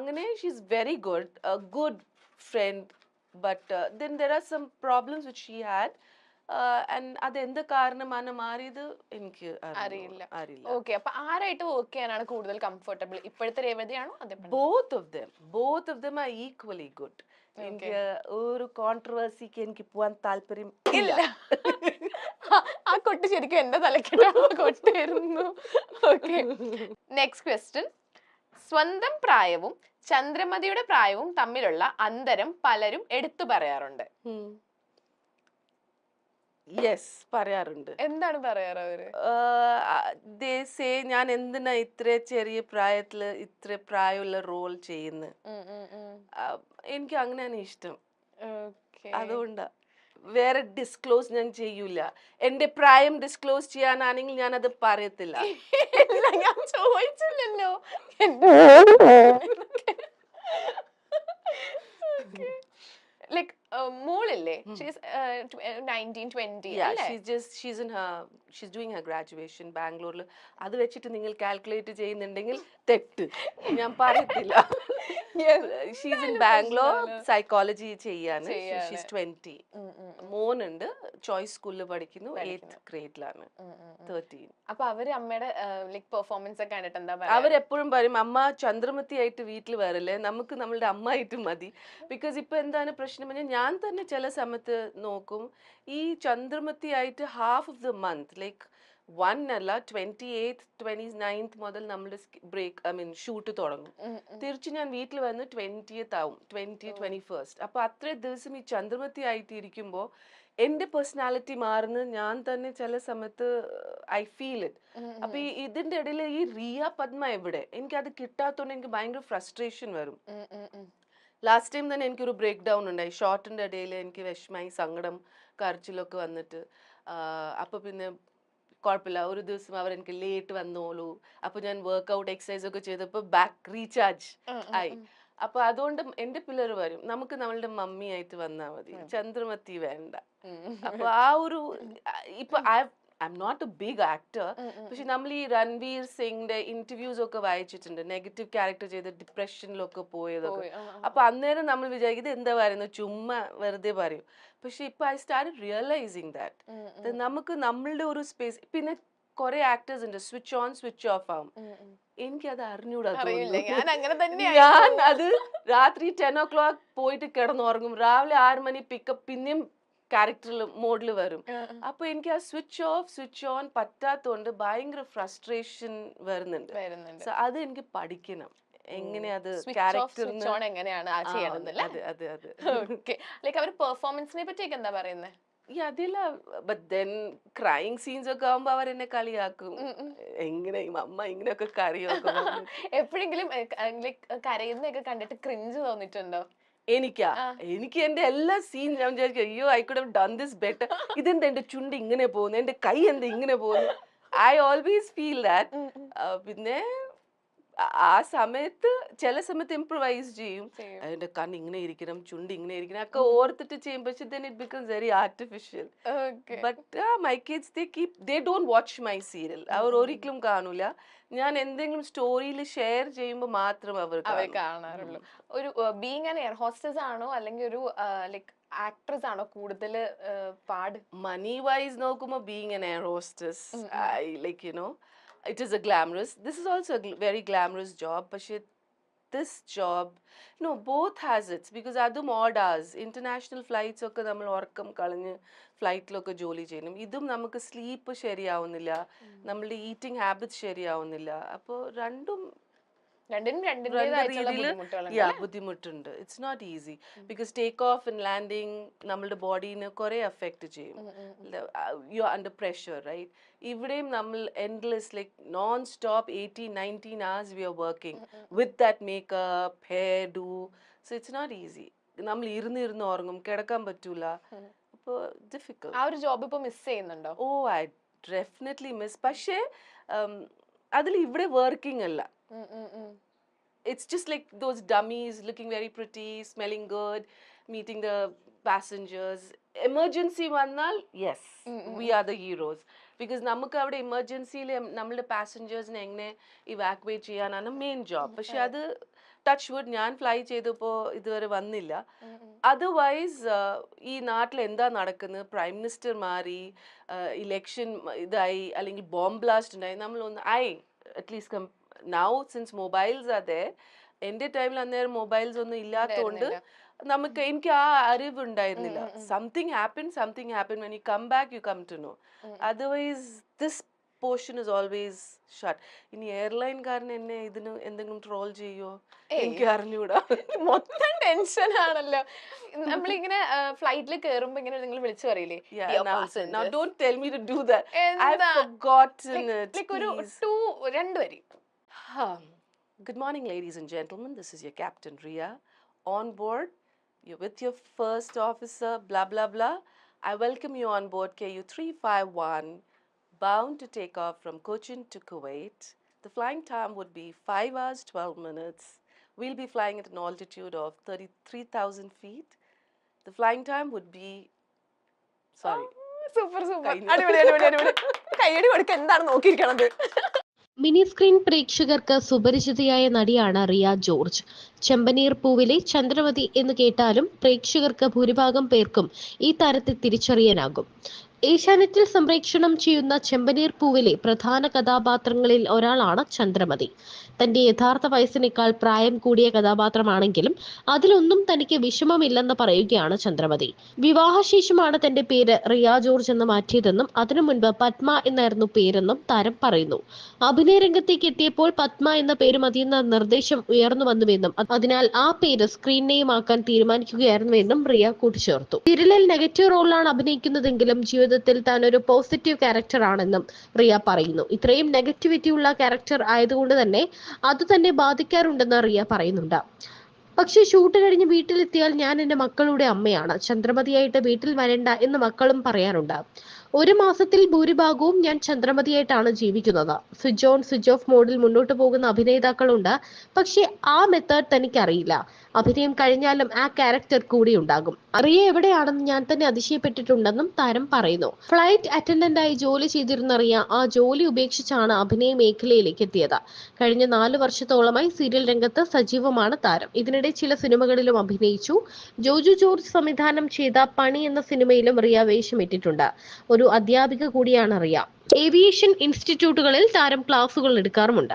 അങ്ങനെ she's very good, a good friend, but then there are some problems which she had, and അതെന്ത് കാരണമാണ് മാറിയത് എനിക്ക് അറിയില്ല. അറിയില്ല. ഓക്കെ, അപ്പൊ ആരായിട്ട് വർക്ക് ചെയ്യാനാണ് കൂടുതൽ കംഫർട്ടബിൾ? ഇപ്പോഴത്തെ രേവതിയാണോ അതേപോലെ? both of them are equally good. എനിക്ക് ഒരു കോൺട്രവേഴ്സിക്ക് എനിക്ക് പോവാൻ താല്പര്യം ഇല്ല. ആ കൊട്ട് ശരിക്കും എന്റെ തലക്കെട്ടാണ് കൊട്ടായിരുന്നു. Okay, next question. സ്വന്തം പ്രായവും ചന്ദ്രമതിയുടെ പ്രായവും തമ്മിലുള്ള അന്തരം പലരും എടുത്തു പറയാറുണ്ട്. യെസ്, പറയാറുണ്ട്. എന്താണ് പറയാറ് അവര്? they say ഞാൻ എന്തിനാ ഇത്ര ചെറിയ പ്രായത്തില് ഇത്ര പ്രായമുള്ള റോൾ ചെയ്യുന്നു. എനിക്ക് അങ്ങനെയാണ് ഇഷ്ടം. അതുകൊണ്ടാ വേറെ ഡിസ്ക്ലോസ് ഞാൻ ചെയ്യൂല. എന്റെ പ്രായം ഡിസ്ക്ലോസ് ചെയ്യാനാണെങ്കിൽ ഞാൻ അത് പറയത്തില്ല. ഞാൻ ചോദിച്ചില്ലല്ലോ. ലൈക് മോളില്ലേ, ഷീസ് 19 20 അല്ലേ? she's doing her graduation ബാംഗ്ലൂരിൽ. അത് വെച്ചിട്ട് നിങ്ങൾ കാൽക്കുലേറ്റ് ചെയ്യുന്നുണ്ടെങ്കിൽ തെറ്റ്, ഞാൻ പറയത്തില്ല. ഷീസ് ഇൻ ബാംഗ്ലൂർ സൈക്കോളജി ചെയ്യാണ്. ഷീസ് 20. മോനുണ്ട്, ചോയ്സ് സ്കൂളിൽ പഠിക്കുന്നു, 8th ഗ്രേഡിലാണ്. 13. അപ്പൊ അവര് അമ്മയുടെ ലൈക് പെർഫോമൻസ് ഒക്കെ കണ്ടിട്ട് എന്താ പറയാ? അവരെപ്പോഴും പറയും അമ്മ ചന്ദ്രമതി ആയിട്ട് വീട്ടിൽ വരല്ലേ, നമുക്ക് നമ്മളുടെ അമ്മ ആയിട്ട് മതി. ബിക്കോസ് ഇപ്പൊ എന്താണ് പ്രശ്നം പറഞ്ഞാൽ ഞാൻ തന്നെ ചില സമയത്ത് നോക്കും, ഈ ചന്ദ്രമതി ആയിട്ട് half of the month like 1 അല്ല 28th 29th മുതൽ നമ്മുടെ ബ്രേക്ക് ഷൂട്ട് തുടങ്ങും. തിരിച്ച് ഞാൻ വീട്ടിൽ വന്ന് 20th ആവും, 21st. അപ്പൊ അത്രയും ദിവസം ഈ ചന്ദ്രമതി ആയിട്ട് ഇരിക്കുമ്പോൾ എന്റെ പേഴ്സണാലിറ്റി മാറുന്നത് ഞാൻ തന്നെ ചില സമയത്ത് ഐ ഫീൽ ഇറ്റ്. അപ്പൊ ഇതിന്റെ ഇടയിൽ ഈ റിയ പദ്മ എവിടെ, എനിക്ക് അത് കിട്ടാത്തോണ്ട് എനിക്ക് ഭയങ്കര ഫ്രസ്ട്രേഷൻ വരും. ലാസ്റ്റ് ടൈം തന്നെ എനിക്കൊരു ബ്രേക്ക് ഡൗൺ ഉണ്ടായി. ഷോർട്ടിന്റെ ഇടയിൽ എനിക്ക് വിഷമായി, സങ്കടം, കരച്ചിലൊക്കെ വന്നിട്ട്. അപ്പൊ പിന്നെ കുഴപ്പമില്ല, ഒരു ദിവസം അവർ എനിക്ക് ലേറ്റ് വന്നോളൂ. അപ്പൊ ഞാൻ വർക്ക്ഔട്ട് എക്സസൈസ് ഒക്കെ ചെയ്തപ്പോ ബാക്ക് റീചാർജ് ആയി. അപ്പൊ അതുകൊണ്ട് എന്റെ പിള്ളേർ വരും, നമുക്ക് നമ്മളുടെ മമ്മി ആയിട്ട് വന്നാ മതി, ചന്ദ്രമതി വേണ്ട. അപ്പൊ ആ ഒരു ഇപ്പൊ I am not a big actor, പക്ഷെ നമ്മൾ ഈ രൺവീർ സിംഗിന്റെ ഇന്റർവ്യൂസ് ഒക്കെ വായിച്ചിട്ടുണ്ട്, നെഗറ്റീവ് ക്യാരക്ടർ ചെയ്ത് ഡിപ്രഷനിലൊക്കെ പോയതൊക്കെ. അപ്പൊ അന്നേരം നമ്മൾ വിചാരിക്കുന്നത് എന്താ പറയുന്നത്, ചുമ്മാ വെറുതെ പറയും. പക്ഷെ ഇപ്പൊ ഐ സ്റ്റാർട്ടഡ് റിയലൈസിങ് ദാറ്റ് നമുക്ക് നമ്മളുടെ ഒരു സ്പേസ്. പിന്നെ കുറെ ആക്ടേഴ്സ് ഉണ്ട് സ്വിച്ച് ഓൺ സ്വിച്ച് ഓഫ് ആവും, എനിക്കത് അറിഞ്ഞൂടാ. ഞാൻ അത് രാത്രി 10 o'clock പോയിട്ട് കിടന്നുറങ്ങും, രാവിലെ 6 മണി പിക്കപ്പ് പിന്നെയും ക്യാരക്ടറിൽ മോഡിൽ വരും. അപ്പൊ എനിക്ക് ആ സ്വിച്ച് ഓഫ് സ്വിച്ച് ഓൺ പറ്റാത്തോണ്ട് ഭയങ്കര ഫ്രസ്ട്രേഷൻ വരുന്നുണ്ട്. അത് എനിക്ക് പഠിക്കണം, എങ്ങനെ അത് എങ്ങനെയാണ് പെർഫോമൻസിനെ പറ്റിയൊക്കെ എന്താ പറയുന്നത്? അതില്ല, ബട്ട് ദെൻ ക്രൈങ് സീൻസ് ഒക്കെ ആവുമ്പോ അവരെന്നെ കളിയാക്കും, എങ്ങനെ അമ്മ ഇങ്ങനെയൊക്കെ കരയൊക്കെ. എപ്പോഴെങ്കിലും കരയുന്നൊക്കെ കണ്ടിട്ട് ക്രിഞ്ച് തോന്നിട്ടുണ്ടോ? എനിക്ക് എന്റെ എല്ലാ സീൻ ഞാൻ വിചാരിക്കും, അയ്യോ I could have done this better. ഇതെന്താ എന്റെ ചുണ്ട് ഇങ്ങനെ പോകുന്നു, എന്റെ കൈ എന്താ ഇങ്ങനെ പോകുന്നു. I always feel that. പിന്നെ ആ സമയത്ത് ചില സമയത്ത് ഇംപ്രവൈസ് ചെയ്യും, അതിന്റെ കണ്ണ് ഇങ്ങനെ ഇരിക്കണം, ചുണ്ട് ഇങ്ങനെ ഇരിക്കണം ഒക്കെ ഓർത്തിട്ട് ചെയ്യും. പക്ഷെ then it becomes very artificial. But my kids they don't watch my serial. അവർ ഒരിക്കലും കാണൂല. ഞാൻ എന്തെങ്കിലും സ്റ്റോറിയിൽ ഷെയർ ചെയ്യുമ്പോൾ മാത്രം അവർ കാണാറുള്ളൂ. ഒരു ബീങ് ആൻ എയർ ഹോസ്റ്റസ് ആണോ അല്ലെങ്കിൽ ഒരു ലൈക് ആക്ട്രസ് ആണോ കൂടുതൽ പാട്? മണി വൈസ് നോക്കുമ്പോൾ being an air hostess, like you know, it is a glamorous, this is also a very glamorous job, but this job, no, both has its, because adum odd hours, international flights ഒക്കെ നമ്മൾ ഉറക്കം കളഞ്ഞ് ഫ്ലൈറ്റിലൊക്കെ ജോലി ചെയ്യണം. ഇതും നമുക്ക് sleep ശരിയാവുന്നില്ല, നമ്മളുടെ eating habits ശരിയാവുന്നില്ല. അപ്പോൾ രണ്ടും ബുദ്ധിമുട്ടുണ്ട്. It's not easy because take off and landing നമ്മളുടെ ബോഡീനെ കുറെ അഫക്റ്റ് ചെയ്യും. You are under pressure, right? ഇവിടെയും നമ്മൾ endless like non stop 18-19 hours we are working with that makeup, hair do. So it's not easy. നമ്മൾ ഇരുന്ന് ഉറങ്ങും, കിടക്കാൻ പറ്റൂല. അപ്പോൾ ഡിഫിക്കൽട്ട്. ആ ഒരു ജോബ് ഇപ്പോൾ മിസ് ചെയ്യുന്നുണ്ടോ? ഓ, ഐ ഡെഫിനറ്റ്ലി മിസ്. പക്ഷേ അതിൽ ഇവിടെ വർക്കിംഗ് അല്ല. It's just like those dummies looking very pretty, smelling good, meeting the passengers. Emergency vannal, yes, we are the heroes. Because നമുക്ക് അവിടെ എമർജൻസിയിൽ നമ്മളുടെ പാസഞ്ചേഴ്സിനെ എങ്ങനെ ഇവാക്യുവേറ്റ് ചെയ്യാനാണ് മെയിൻ ജോബ്. പക്ഷെ അത് ടച്ച് വുഡ് ഞാൻ ഫ്ലൈ ചെയ്തപ്പോൾ ഇതുവരെ വന്നില്ല. അതർവൈസ് ഈ നാട്ടിൽ എന്താ നടക്കുന്നത്, പ്രൈം മിനിസ്റ്റർ മാറി, ഇലക്ഷൻ ഇതായി, അല്ലെങ്കിൽ ബോംബ് ബ്ലാസ്റ്റ് ഉണ്ടായി, നമ്മളൊന്ന് അറ്റ്ലീസ്റ്റ് നൗ സിൻസ് മൊബൈൽസ് അതെ, എൻ്റെ ടൈമിൽ അന്നേരം മൊബൈൽസ് ഒന്നും ഇല്ലാത്തതുകൊണ്ട് നമുക്ക് എനിക്ക് ആ അറിവ് ഉണ്ടായിരുന്നില്ല. Something happen when you come back you come to know. Otherwise this portion is always shut. ഇനി എയർലൈൻകാരൻ എന്നെ ഇതിന് എന്തെങ്കിലും ട്രോൾ ചെയ്യോ എനിക്ക് അറിഞ്ഞൂടാ. മൊത്തം ടെൻഷൻ ആണല്ലോ. നമ്മളിങ്ങനെ ഫ്ലൈറ്റിൽ കേറുമ്പോ ഇങ്ങനെ നിങ്ങൾ വിളിച്ചു പറയില്ലേ, Now don't tell me to do that. I've forgotten it. ഒരു രണ്ട് വരി. Good morning, ladies and gentlemen. This is your Captain Ria. On board, you're with your first officer, blah, blah, blah. I welcome you on board KU 351, bound to take off from Cochin to Kuwait. The flying time would be 5 hours, 12 minutes. We'll be flying at an altitude of 33,000 feet. The flying time would be... Sorry. Super അടിപൊളി അടിപൊളി അടിപൊളി. കയ്യടി കൊടുക്ക, എന്താണ് നോക്കിയിരിക്കണത്. Mini screen പ്രേക്ഷകർക്ക് സുപരിചിതയായ നടിയാണ് Riya George. ചെമ്പനീർ പൂവിലെ ചന്ദ്രമതി എന്ന് കേട്ടാലും പ്രേക്ഷകർക്ക് ഭൂരിഭാഗം പേർക്കും ഈ താരത്തെ തിരിച്ചറിയാനാകും. ഏഷ്യാനെറ്റിൽ സംപ്രേക്ഷണം ചെയ്യുന്ന ചെമ്പനീർ പൂവിലെ പ്രധാന കഥാപാത്രങ്ങളിൽ ഒരാളാണ് ചന്ദ്രമതി. തന്റെ യഥാർത്ഥ വയസ്സിനേക്കാൾ പ്രായം കൂടിയ കഥാപാത്രമാണെങ്കിലും അതിലൊന്നും തനിക്ക് വിഷമമില്ലെന്ന് പറയുകയാണ് ചന്ദ്രമതി. വിവാഹശേഷമാണ് തന്റെ പേര് റിയ ജോർജ് എന്ന് മാറ്റിയതെന്നും അതിനു മുൻപ് പത്മ എന്നായിരുന്നു പേരെന്നും താരം പറയുന്നു. അഭിനയ രംഗത്തേക്ക് എത്തിയപ്പോൾ പത്മ എന്ന പേര് മതിയെന്ന നിർദ്ദേശം ഉയർന്നു വന്നുവെന്നും അതിനാൽ ആ പേര് സ്ക്രീൻ നെയിം ആക്കാൻ തീരുമാനിക്കുകയായിരുന്നുവെന്നും റിയ കൂട്ടിച്ചേർത്തു. സീരിയലിൽ നെഗറ്റീവ് റോളിലാണ് അഭിനയിക്കുന്നതെങ്കിലും ജീവിതത്തിൽ താൻ ഒരു പോസിറ്റീവ് ക്യാരക്ടർ ആണെന്നും റിയ പറയുന്നു. ഇത്രയും നെഗറ്റിവിറ്റി ഉള്ള ക്യാരക്ടർ ആയതുകൊണ്ട് തന്നെ അത് തന്നെ ബാധിക്കാറുണ്ടെന്ന് റിയ പറയുന്നുണ്ട്. പക്ഷെ ഷൂട്ട് കഴിഞ്ഞ് വീട്ടിലെത്തിയാൽ ഞാൻ എൻ്റെ മക്കളുടെ അമ്മയാണ്, ചന്ദ്രമതിയായിട്ട് വീട്ടിൽ വരണ്ട എന്ന് മക്കളും പറയാറുണ്ട്. ഒരു മാസത്തിൽ ഭൂരിഭാഗവും ഞാൻ ചന്ദ്രമതിയായിട്ടാണ് ജീവിക്കുന്നത്. സ്വിച്ച് ഓൺ സ്വിച്ച് ഓഫ് മോഡിൽ മുന്നോട്ട് പോകുന്ന അഭിനേതാക്കളുണ്ട്. പക്ഷെ ആ മെത്തേഡ് തനിക്കറിയില്ല. അഭിനയം കഴിഞ്ഞാലും ആ ക്യാരക്ടർ കൂടി ഉണ്ടാകും. റിയ എവിടെയാണെന്ന് ഞാൻ തന്നെ അതിശയപ്പെട്ടിട്ടുണ്ടെന്നും താരം പറയുന്നു. ഫ്ലൈറ്റ് അറ്റൻഡന്റായി ജോലി ചെയ്തിരുന്ന റിയ ആ ജോലി ഉപേക്ഷിച്ചാണ് അഭിനയ മേഖലയിലേക്ക് എത്തിയത്. കഴിഞ്ഞ 4 വർഷത്തോളമായി സീരിയൽ രംഗത്ത് സജീവമാണ് താരം. ഇതിനിടെ ചില സിനിമകളിലും അഭിനയിച്ചു. ജോജു ജോർജ് സംവിധാനം ചെയ്ത പണി എന്ന സിനിമയിലും റിയ വേഷമിട്ടിട്ടുണ്ട്. ഒരു അധ്യാപിക കൂടിയാണ് റിയ. ഏവിയേഷൻ ഇൻസ്റ്റിറ്റ്യൂട്ടുകളിൽ താരം ക്ലാസുകൾ എടുക്കാറുമുണ്ട്.